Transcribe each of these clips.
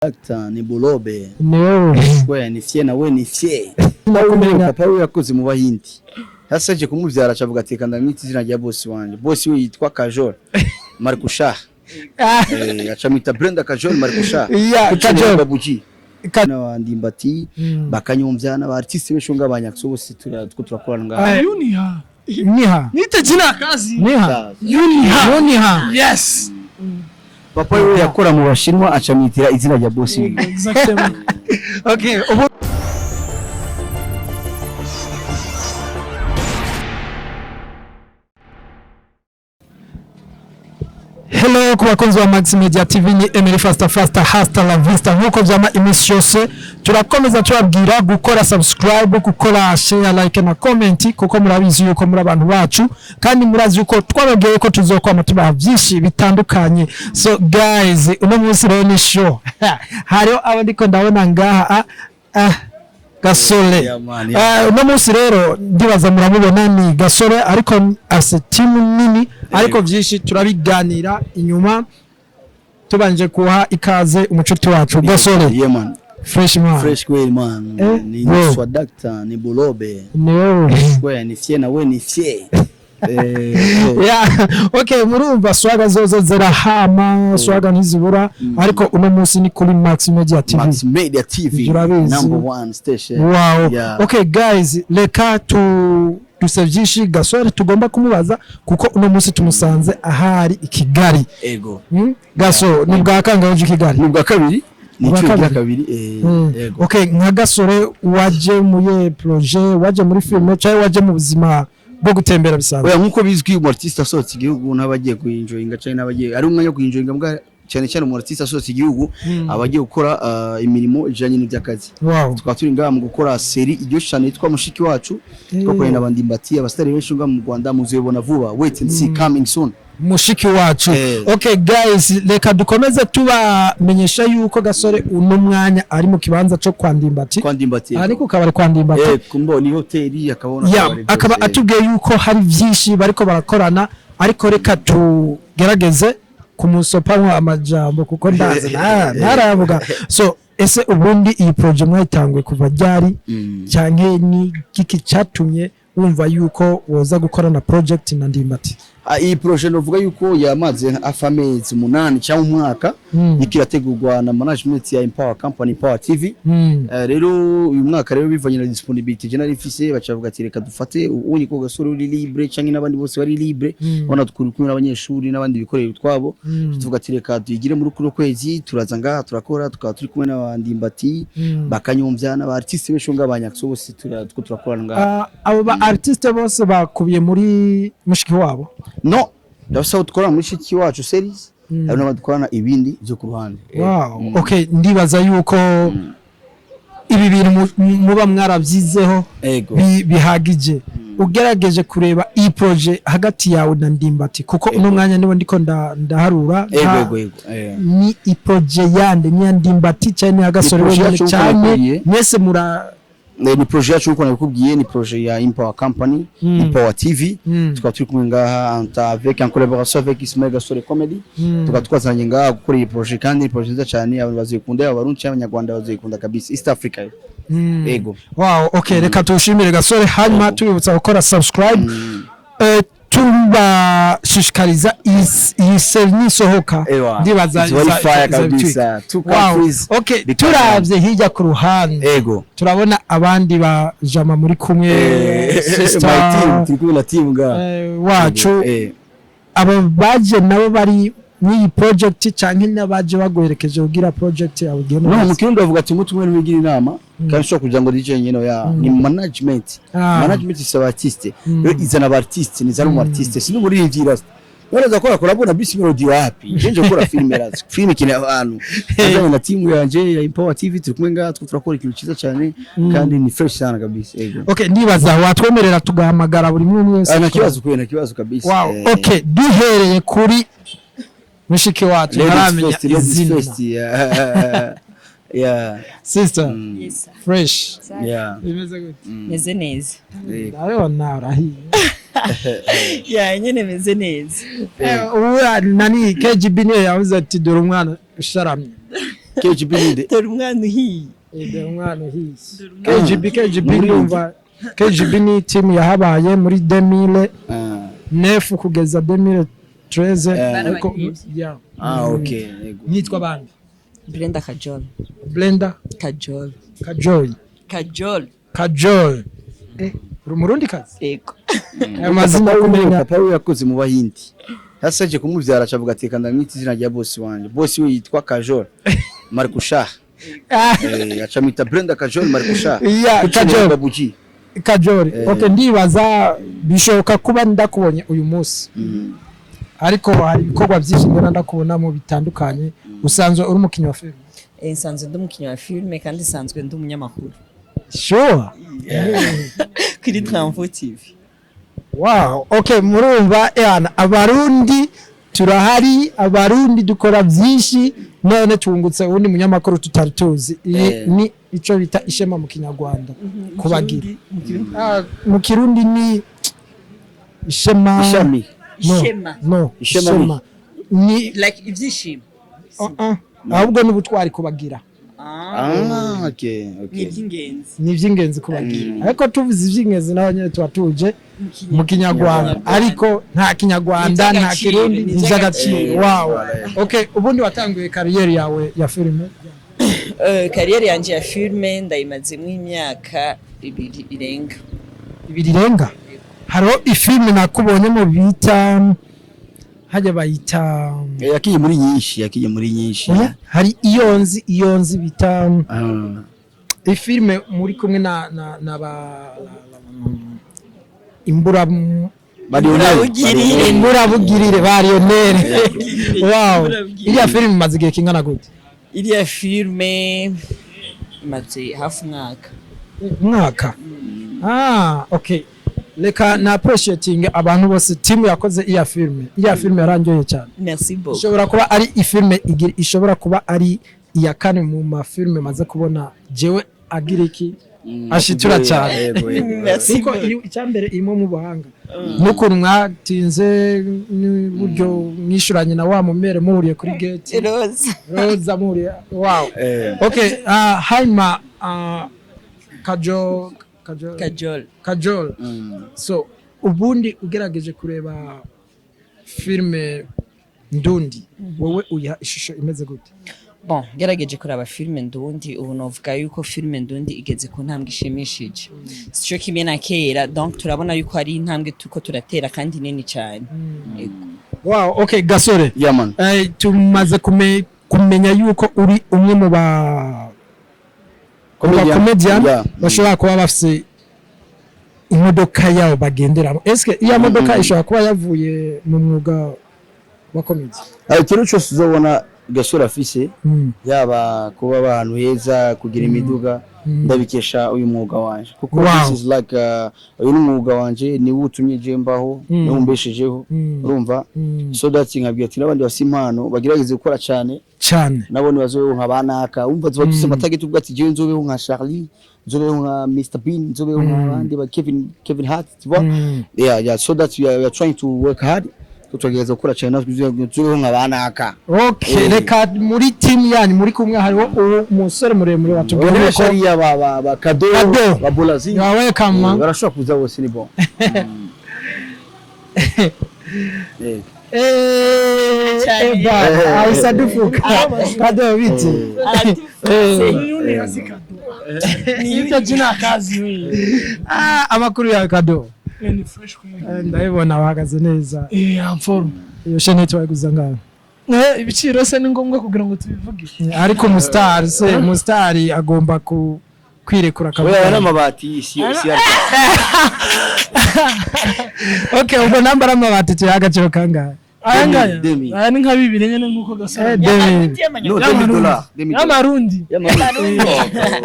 Actor ni bulobe. No. Wewe ni fie na wewe ni fie. Papa we yakoze mu bahindi. Hasa je kumuvyara acavuga ati kanda mwiti izina rya boss wanje. Boss we yitwa Kajol. Markusha. Acamita Brenda Kajol Markusha. Kajol babuji. Kana wandimbati bakanyumvyana ba artiste beshunga abanyakso bose turakorana ngaho. Yuniha. Niha. Nite jina kazi. Niha. Yuniha. Yes. Papa we yakora mu bashinwa acamitira izina rya boss. Exactement. Okay. Hello kwa bakunzi wa Max Media TV, ni Emily Faster hasta la vista. Nkuko vyama imisi yose turakomeza tubabwira gukora subscribe, gukora share, like na comment, kuko murabizi yuko muri abantu bacu kandi murazi yuko twababwiye ko tuzokwama tubaha byinshi bitandukanye. So guys, uno munsi rero ni show hariho abandiko ndabona ngaha Gasore. Uno munsi rero ndibaza muramubona ni Gasore, ariko ase team nini, ariko byinshi turabiganira inyuma. Tubanje kuha ikaze umucuti wacu Gasore. Yeah man. Fresh man. Fresh way man. Ni swadakta ni bulobe. No. Wewe ni fie na wewe ni fie. Yeah, okay, murumva swaga zozo zirahama, swaga ntizibura, ariko uno munsi ni kuri Max Media TV. Max Media TV, number 1 station. Wow. Yeah. Okay guys, leka dusavyishi Gasore tugomba kumubaza kuko uno munsi tumusanze ahari i Kigali. Ego. Gaso ni bwa kangaje Kigali? Ni bwa kabiri. Ni cyo bwa kabiri. Ego. Okay, nka Gasore waje muye projet, waje muri film cyangwa waje mu buzima bwo gutembera bisanzwe? Oya nkuko bizwi mu artiste asohotse igihugu n'abagiye kuenjoyinga cyane n'abagiye ari umwanya wo kuenjoyinga mbwa cyane mu artiste asohotse igihugu abagiye gukora imirimo ijanye n'ibyakazi. Wow. Tukaba turi ngaha mu gukora seri iryo cyane yitwa Mushiki wacu, twakoranye n'abandimbati abastari benshi ngaha mu Rwanda, muzebona vuba, wait and see, coming soon. Mushiki wacu. Okay guys, leka dukomeze tubamenyesha yuko Gasore uno mwanya ari mu kibanza cyo kwandimbati. Ariko kabari kwandimbati. Kumbo ni hoteli akabona akaba atubwiye yuko hari byinshi bariko barakorana, ariko reka tugerageze kumusopamwa amajambo kuko ndaza naravuga. So ese ubundi iyi project mwayitangwe kuva ryari cyane ni kiki cyatumye wumva yuko woza gukorana project na Ndimbati? Iyi project novuga yuko yamaze afamezi 8 cyangwa umwaka ikirategurwa na management ya Empower Company Power TV. Rero uyu mwaka rero bivanye na disponibility general ifise bacavuga ati reka dufate ubonye ko Gasore uri libre cyangwa nabandi bose bari libre, bona tukurikumira abanyeshuri nabandi bikorera twabo, tuvuga ati reka tuyigire muri kuno kwezi turaza ngaha turakora, tukaba turi kumwe n'abandimbati bakanyumvyana ba artiste beshunga abanyakso bose turakorana ngaha. Abo ba artiste bose bakubiye muri Mushiki wabo? No, ndasaba tukora muri Shiki wacu series, abana badukorana ibindi byo ku ruhande. Wow. Okay, ndibaza yuko ibi bintu muba mwarabyizeho bihagije. Ugerageje kureba iyi project hagati yawe na Ndimbati kuko uno mwanya nibo ndiko ndaharura. Ni i project yande ni Ndimbati cyane ya Gasore wenyine cyane mwese ni projet yacu uko nabikubwiye, ni projet ya Empower Company, Empower TV. Tukaba turi kumwe ngaha avec en collaboration avec Gasore Comedian. Tukaba twazanye ngaha gukora iyi projet kandi ni projet nziza cyane, abantu bazikunda, abarundi n'abanyarwanda bazikunda kabisa, East Africa. Ego. Wow, okay, reka tushimire Gasore, hanyuma tubibutsa gukora subscribe. Shishikariza iyi seri nisohoka ndibaza kabisa. Wow. Okay, turavye hirya ku ruhande turabona abandi bajama muri kumwe, sister na team ga wacu. Abo baje nabo bari ni project cyangwa n'abaje bagoherekeje kugira project yawe gene. No, mu kirundo bavuga ati mutumwe n'ubigira inama kandi sho kugira ngo DJ nyene ya ni management. Management isaba artiste. Yo izana aba artiste, ni zari mu artiste, sino muri injira. Waraza kora collabora bisi melody wapi? Nje gukora film erazi. Film kine abantu. Azanye na team yanje ya Empower TV turi kumwe ngaha turakora ikintu cyiza cyane kandi ni fresh cyane kabisa. Okay, ndibaza watwemerera tugahamagara buri umwe wese. Na kibazo kabisa. Wow. Okay, duhereye kuri Mushiki wacu naramenya izina. Yeah. Sister. Yes. Fresh. Yeah. Imeze gute? Meze neza. Ayo narahi. Yeah, nyene meze neza. Nani KGB niyo yavuze ati dore umwana usharamye. KGB ninde dore umwana uhiye umwana hisi KGB ndumva KGB ni team yahabaye muri 2009 kugeza 2013 ariko okay nitwa bandi Brenda Kajol Umurundi kazi ego amazina kumenya papa we yakoze mu bahindi yasaje kumuvyara acavuga ati kanda mwita izina rya boss wanje boss we yitwa Kajol Markusha acamita Brenda Kajol Markusha Kajol okay ndibaza bishoboka kuba ndakubonye uyu munsi ariko hari ibikorwa byinshi mbona ndakubona mu bitandukanye usanzwe uri umukinnyi wa film nsanzwe ndi umukinnyi wa filime kandi nsanzwe ndi umunyamakuru sure kuri Tramvo TV wow okay murumva abarundi turahari abarundi dukora byinshi none tungutse ubundi munyamakuru tutari tuzi ni ico bita ishema mu Kinyarwanda kubagira mu Kirundi ni ishema ni like ivyishimo ahubwo n'ubutwari kubagira okay ni iby'ingenzi kubagira ariko tuvuze iby'ingenzi naho nyine tuba tuje mu Kinyarwanda ariko nta Kinyarwanda nta Kirundi n'izagaciro wow okay ubundi watanguye kariyeri yawe ya filime kariyeri yanje ya filime ndayimazemo imyaka 2 irenga haro ifilime nakubonye mu bita haje bayita yakiye muri nyinshi hari iyonzi bita ifilime muri kumwe na ba imburabugirire ba Lionel wow iriya filime imaze igihe kingana gute iriya filime imaze hafi umwaka okay leka na appreciating abantu bose team yakoze iya filme yarangiye cyane merci beaucoup ishobora kuba ari ifilme ishobora kuba ari iya kane mu mafilme maze kubona jewe agira iki ashitura cyane siko icyambere irimo mu bahanga nuko mwatinze n'uburyo mwishuranye na wa mumere muhuriye kuri gate roza muhuriye wow okay haima Kajol so ubundi ugerageje kureba filme ndundi wowe uyiha ishusho imeze gute bon gerageje kuraba filme ndundi ubu novuga yuko filme ndundi igeze ku ntambwe ishimishije cyo kimwe na kera donc turabona yuko ari intambwe tuko turatera kandi nini cyane wow okay Gasore yeah man tumaze kumenya yuko uri umwe mu ba comedian bashobora kuba bafise imodoka yabo bagenderamo eske iya modoka ishobora kuba yavuye mu mwuga wa comedy ikintu cyose uzobona Gasore afise yaba kuba abantu heza kugira imiduga ndabikesha uyu mwuga wanje kuko this is like uyu mwuga wanje ni wutumye je mbaho numbeshejeho urumva so that nkabwiye ati nabandi basimpano bagirageze gukora cyane nabone bazobe nkabanaka umva zibagise amatarget ubwo ati je nzobeho nka Charlie nzobeho nka Mr Bean nzobeho nk'abandi ba Kevin Hart tu vois yeah so that we are trying to work hard tutageza gukora cyane nzobeho nkabanaka okay reka muri team yanyu muri kumwe hariho umusore muremure watubwira ko ari ba Kado ba Bolazi yawe kama barashobora kuza bose ni bon Aisadufuka Kado biti ni yuko jina kazi wewe amakuru ya Kado ni fresh kweli ndabibona wahagaze neza I'm form iyo shene twaguza ngaho ibiciro se ni ngombwa kugira ngo tubivuge ariko mustari agomba kwirekura kabisa n'amabati isi okay ubwo nambara amabati tuyagaciro kangahe ayangaya ni nka 2 nyene nkuko Gasore y'amarundi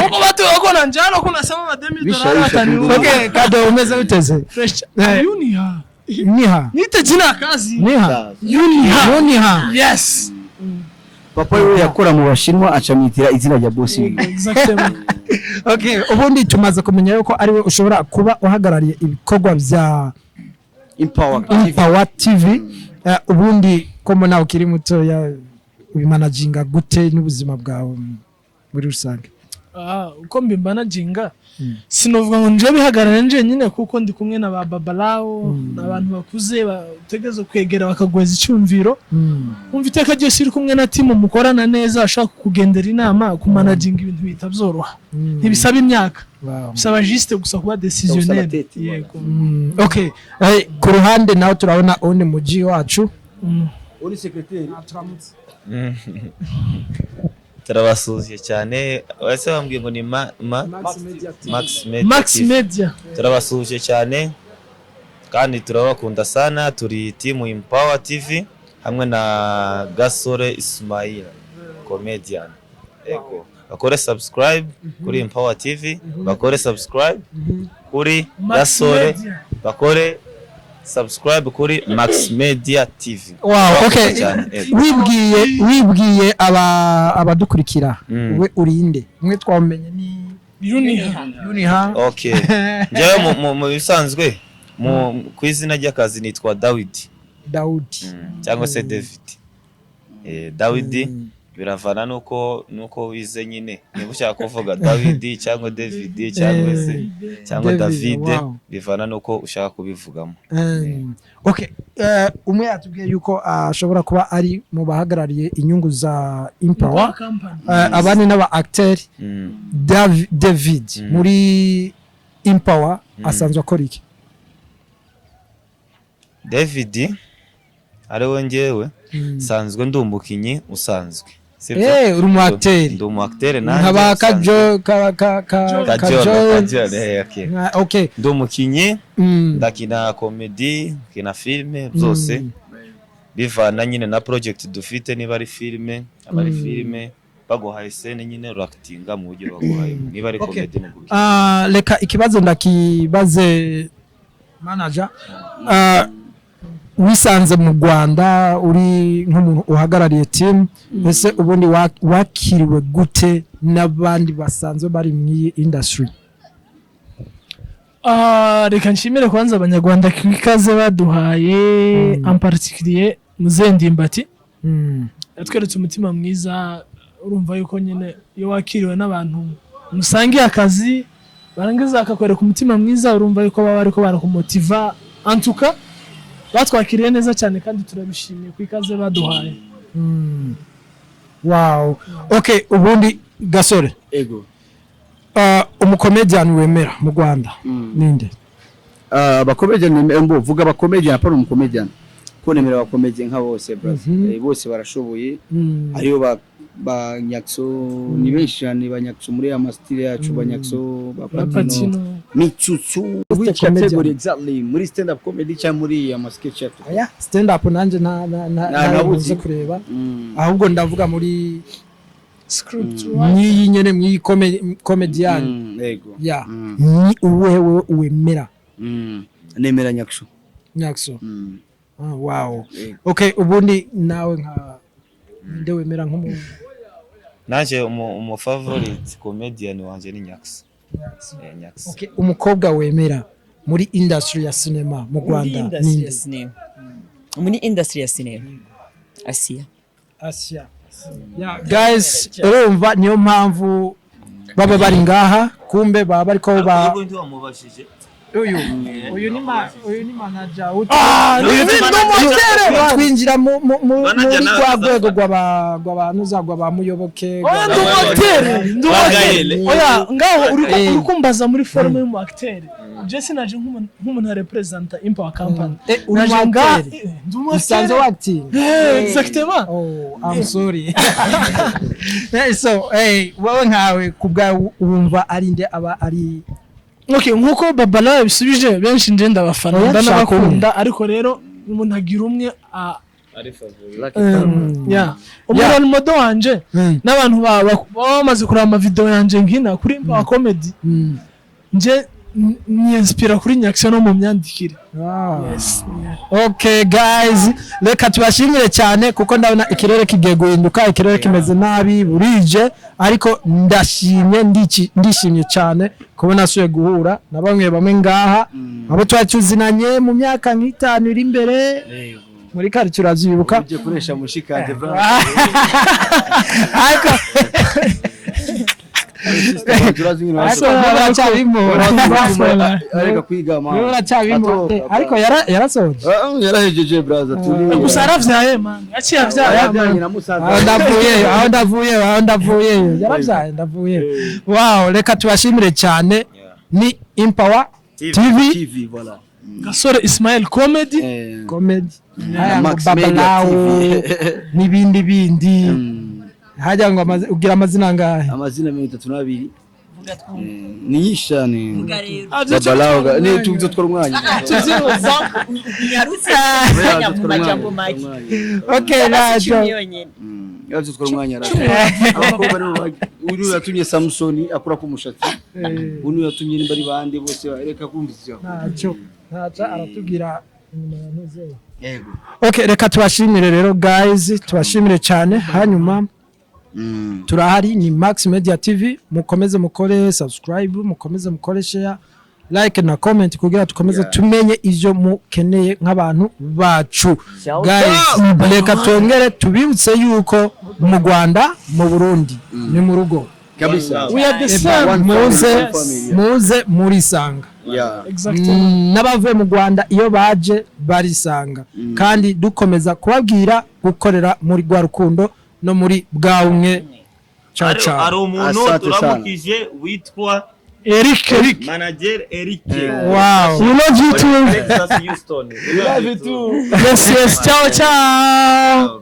uko batu uko nanjalo kuna sema $10 batani okay Kado umeze uteze fresh niha nite jina kazi niha yes papa we yakora mu bashinwa acamitira izina rya boss exactement okay ubundi tumaze kumenya yuko ari we ushobora kuba uhagarariye ibikorwa bya Empower TV ubundi komo nawe ukiri muto ya ubimanaginga gute n'ubuzima bwawe muri rusange? Uko mbimanaginga sinovuga ngo nje bihagarara nje nyine kuko ndi kumwe na ba babalao n'abantu bakuze bategeze kwegera bakagweza icyumviro. Umva iteka ryose iri kumwe na timu mukorana neza ashaka kugendera inama kumanaginga ibintu bitabyoroha. Ntibisaba imyaka. Bisaba juste gusa kuba decisionnel. Yego. Okay. Ku ruhande nawe turabona undi muji wacu. Uri secretary. Turabasuhuje cyane wese bambwiye ngo ni Max Media. Turabasuhuje cyane kandi turabakunda sana. Turi team Empower TV hamwe na Gasore Comedian. Ego bakore subscribe kuri Empower TV, bakore subscribe kuri Gasore, bakore subscribe kuri Max Media TV. Wow, okay. Wibwiye abadukurikira we urinde mwe twamenye ni Yuniha. Okay. Njyewe mu bisanzwe ku izina ry'akazi nitwa David cyangwa se David. David biravana nuko wize nyine niba ushaka kuvuga David cyangwa David cyangwa David bivana nuko ushaka kubivugamo. Okay, umwe yatubwiye yuko ashobora kuba ari mu bahagarariye inyungu za Empower, abandi n'aba acteur. David muri Empower asanzwe akora iki? David ariwe njyewe sanzwe ndumukinyi usanzwe. Uri mu acteur. Ndi mu acteur nanjye. Nkaba Kajol. Okay. Ndi umukinyi ndakina comedy, kina filme byose. Bivana nyine na project dufite niba ari filme, abari filme baguhaye scene nyine actinga mu buryo baguhaye. Niba ari comedy n'ubwo. Leka ikibazo ndakibaze manager. Wisanze mu Rwanda uri nk'umuntu uhagarariye team, ese ubundi wakiriwe gute n'abandi basanzwe bari mu industry? Reka nshimire kwanza abanyarwanda kwikaze baduhaye en particulier Muzendimbati. Yatweretse umutima mwiza. Urumva yuko nyine iyo wakiriwe n'abantu musangiye akazi barangiza akakwereka umutima mwiza, urumva yuko baba ariko barakumotiva. En tout cas batwakiriye neza cyane kandi turabishimiye kwikaze baduhaye. Wow. Okay, ubundi Gasore. Ego. Umukomedian wemera mu Rwanda ninde? Abakomedian mvuga abakomedian apana umukomedian. Ko nemera abakomedian nka bose brother. Bose barashoboye. Ariyo ba Nyakso ni benshi cyane ba Nyakso muri amastile yacu ba Nyakso ba Patino Mitsutsu which category exactly muri stand up comedy cyangwa muri amasketch yacu? Aya stand up nanje nabuze kureba ahubwo ndavuga muri script ni nyene mwi comedian. Yego ya ni uwewe wemera? Nemera Nyakso. Wow. Okay, ubundi nawe nka nde wemera nk'umuntu? Naje umu favorite comedian wanje ni Nyakso. Okay, umukobwa wemera muri industry ya cinema mu Rwanda ninde? Muri industry ya cinema Asia. Yeah, guys, urumva niyo mpamvu baba bari ngaha kumbe baba bariko uyu ni manager twinjira muri rwego rw'abantu zagwa bamuyoboke oya ngaho uri kumbaza muri forum y'umu acteur. Jesse naje nk'umuntu representa Empower company. Usanze acting? Exactement. Oh, I'm sorry. So wowe nkawe kubwa wumva ari nde aba ari? Okay, nkuko babala bisubije benshi nje ndabafana ndanabakunda, ariko rero umuntu agira umwe ari favorite. Umuntu modo wanje n'abantu bamaze kureba ama video yanje nkina kuri Empower Comedy. Nje ni inspira kuri Nyakso no mu myandikire. Yes. Okay guys, reka tubashimire cyane kuko ndabona ikirere kigiye guhinduka, ikirere kimeze nabi burije, ariko ndishimye cyane kubona asuye guhura na bamwe ngaha abo twacuzinanye mu myaka nk'itanu iri imbere. muri quartier uravyibuka uje kuresha mushikanje bra ariko areka kwiga man ariko yarasoje yarahejeje brother turi gusa aravyaye man yaciye avyaye aho ndavuye yaravyaye ndavuye wow reka tubashimire cyane ni Empower TV voilà Gasore Ismail Comedy babalao n'ibindi hajya ngo ugira amazina ngahe amazina 32 ni yishane babalao ni tuzo twara umwanya nyarutse nyamumajambo make okay rajo yazo twara umwanya abakobwa rero uyu yatumye Samsoni akura ku mushatsi uyu yatumye nimbari bande bose reka kumvizyo ntaca aratubwira inyuma ya ntuze yego okay reka tubashimire rero guys tubashimire cyane hanyuma turahari ni Max Media TV mukomeze mukore subscribe mukomeze mukore share like na comment kugira tukomeze tumenye ivyo mukeneye nk'abantu bacu guys reka tongere tubibutse yuko mu Rwanda mu Burundi ni mu rugo kabisa we are the same muze muri sanga n'abavuye mu Rwanda iyo baje barisanga kandi dukomeza kubabwira gukorera muri gwa rukundo no muri bwawumwe ciao ari umuntu turamukije witwa Eric manager Eric wow we love you too Texas Houston we love you too yes ciao